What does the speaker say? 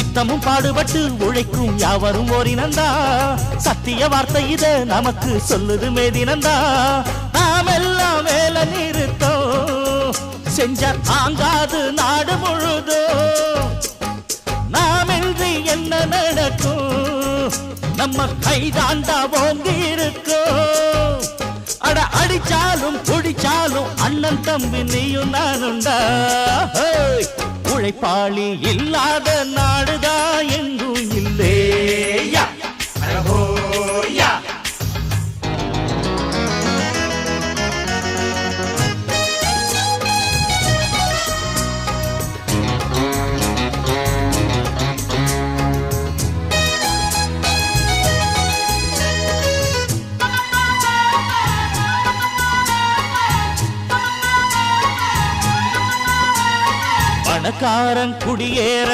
நித்தமும் பாடுபட்டு உழைக்கும் யாவரும் ஓரினந்தா சத்திய வார்த்தை இத நமக்கு சொல்லுது மேதினந்தா நாம் எல்லாம் வேலை நிறுத்தோம் செஞ்ச தாங்காது நாடு முழுதோ நாமின்றி என்ன நடக்கும் நம்ம கைதாண்டா ஓங்கி இருக்கோம் அட அடிச்சாலும் குடிச்சாலும் அண்ணன் தம்பி நீயும் நானுண்டா உழைப்பாளி இல்லாத நாடுதா எங்கும் இல்லேயா பணக்காரன் குடியேற